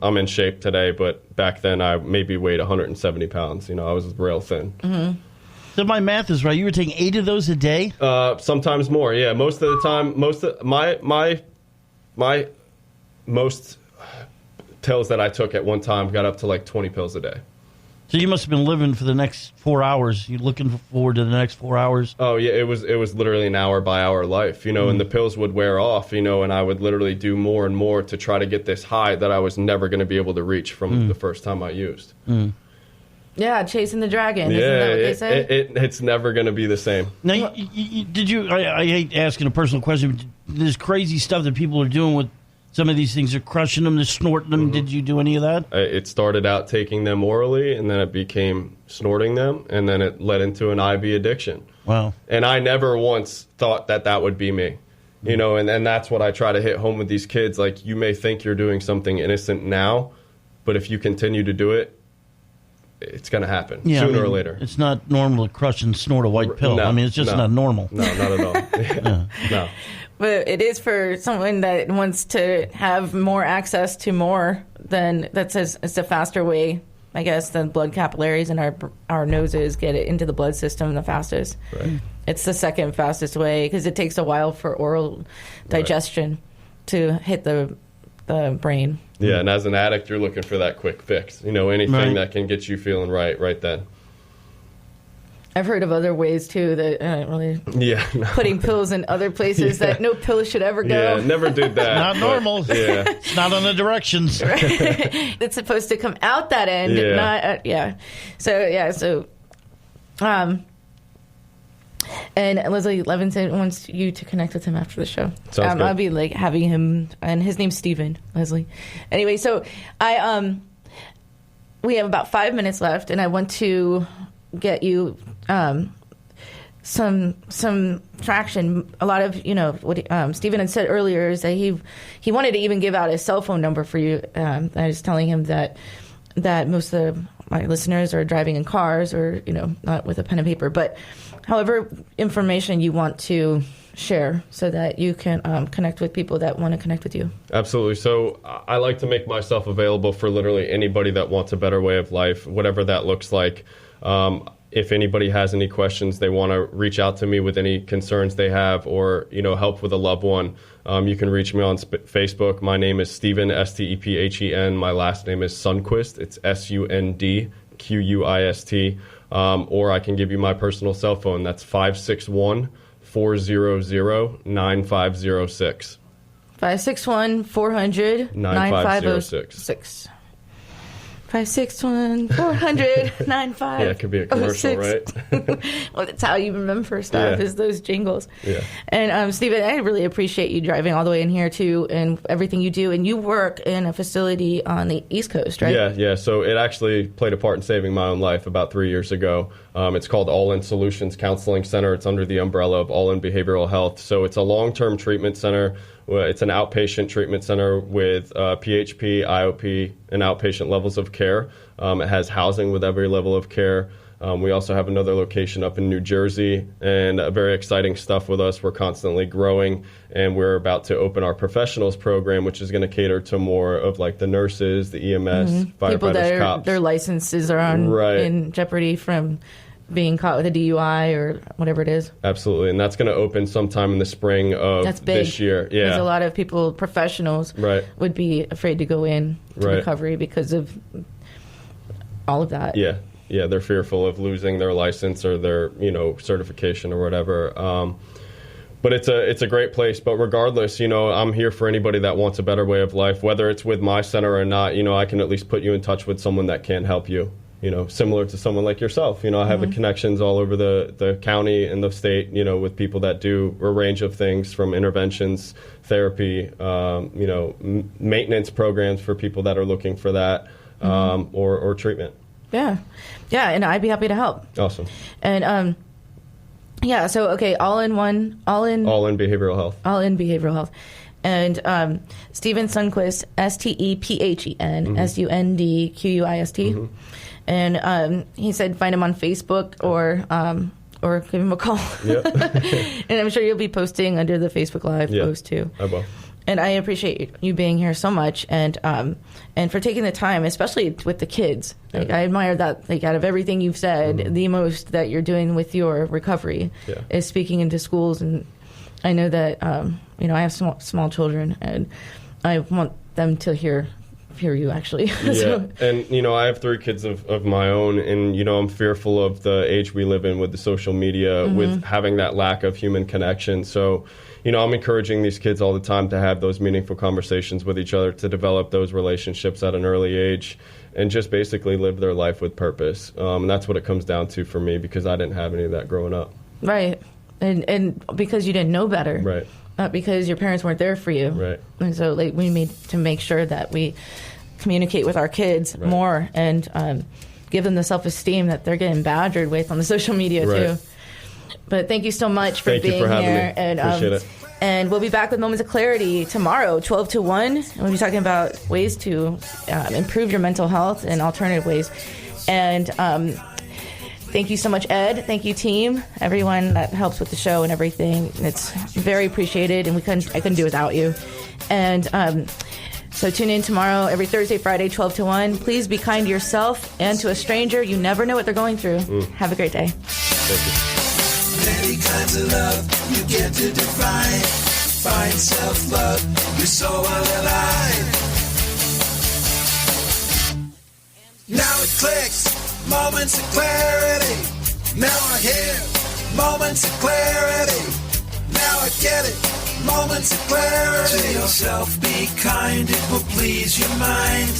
I'm in shape today, but back then I maybe weighed 170 pounds. I was real thin. Mm-hmm. So my math is right. You were taking 8 of those a day? Sometimes more, yeah. Most of the time, my most pills that I took at one time got up to like 20 pills a day. So you must have been living for the next 4 hours. You looking forward to the next 4 hours? Oh yeah, it was literally an hour by hour life, and the pills would wear off, and I would literally do more and more to try to get this high that I was never going to be able to reach from the first time I used. Yeah, chasing the dragon. Isn't that what they say? It's never going to be the same. Now, did you? I hate asking a personal question. But there's crazy stuff that people are doing with some of these things. They're crushing them, they're snorting them. Did you do any of that? It started out taking them orally, and then it became snorting them, and then it led into an IV addiction. Wow. And I never once thought that would be me. And that's what I try to hit home with these kids. Like, you may think you're doing something innocent now, but if you continue to do it, it's going to happen sooner or later. It's not normal to crush and snort a white pill. No, it's just not normal. No, not at all. No. But it is for someone that wants to have more access to more. Then it's a faster way, I guess, than blood capillaries and our noses get it into the blood system the fastest. Right. It's the second fastest way because it takes a while for oral digestion to hit the brain. Yeah, and as an addict, you're looking for that quick fix. Anything that can get you feeling right then. I've heard of other ways, too, that really putting pills in other places that no pill should ever go. Yeah, never did that. Not normal. Yeah. It's not on the directions. It's supposed to come out that end, not. So, and Leslie Levinson wants you to connect with him after the show. Sounds good. I'll be having him, and his name's Steven, Leslie. Anyway, so we have about 5 minutes left, and I want to get you some traction. A lot of what Steven had said earlier is that he wanted to even give out his cell phone number for you. I was telling him that most of my listeners are driving in cars or not with a pen and paper, but however information you want to share so that you can connect with people that want to connect with you. Absolutely. So I like to make myself available for literally anybody that wants a better way of life, whatever that looks like. If anybody has any questions, they want to reach out to me with any concerns they have or, help with a loved one, you can reach me on Facebook. My name is Stephen, Stephen. My last name is Sundquist. It's Sundquist. Or I can give you my personal cell phone. That's 561-400-9506. 561-400-9506. 561-400-9506. Yeah, it could be a commercial, right? Well, that's how you remember stuff, is those jingles. Yeah. And, Stephen, I really appreciate you driving all the way in here, too, and everything you do. And you work in a facility on the East Coast, right? Yeah. So it actually played a part in saving my own life about 3 years ago. It's called All In Solutions Counseling Center. It's under the umbrella of All In Behavioral Health. So it's a long-term treatment center. It's an outpatient treatment center with PHP, IOP, and outpatient levels of care. It has housing with every level of care. We also have another location up in New Jersey, and very exciting stuff with us. We're constantly growing, and we're about to open our professionals program, which is going to cater to more of like the nurses, the EMS, firefighters, people that cops. Their licenses are in jeopardy from being caught with a DUI or whatever it is. Absolutely, and that's going to open sometime in the spring of this year. Yeah, because a lot of people, professionals, would be afraid to go in to recovery because of all of that. Yeah, they're fearful of losing their license or their certification or whatever. But it's a great place. But regardless, I'm here for anybody that wants a better way of life, whether it's with my center or not. I can at least put you in touch with someone that can help you. Similar to someone like yourself. I have connections all over the county and the state, with people that do a range of things from interventions, therapy, maintenance programs for people that are looking for that, or treatment. Yeah, and I'd be happy to help. Awesome. And, so, okay, all in behavioral health. All in behavioral health. And Stephen Sundquist, Stephen, Sundquist. And he said find him on Facebook or give him a call. Yep. And I'm sure you'll be posting under the Facebook Live post too. I will. And I appreciate you being here so much, and for taking the time, especially with the kids. Like, I admire that. Like, out of everything you've said, the most that you're doing with your recovery is speaking into schools. And I know that I have small children, and I want them to hear you actually. So. And I have 3 kids of my own, and I'm fearful of the age we live in with the social media, with having that lack of human connection. So I'm encouraging these kids all the time to have those meaningful conversations with each other, to develop those relationships at an early age, and just basically live their life with purpose. And that's what it comes down to for me, because I didn't have any of that growing up. Right. And because you didn't know better. Right. Not because your parents weren't there for you. Right. And so we need to make sure that we communicate with our kids more, and give them the self-esteem that they're getting badgered with on the social media too. But thank you so much for being here. And appreciate it. And we'll be back with Moments of Clarity tomorrow, 12 to 1. And we'll be talking about ways to improve your mental health and alternative ways. And thank you so much, Ed. Thank you, team. Everyone that helps with the show and everything. It's very appreciated, and I couldn't do it without you. And so tune in tomorrow, every Thursday, Friday, 12 to 1. Please be kind to yourself and to a stranger. You never know what they're going through. Have a great day. Thank you. Many kinds of love you get to define. Find self-love, you're so alive. Now it clicks, moments of clarity. Now I hear moments of clarity. Now I get it, moments of clarity. To yourself, be kind, it will please your mind.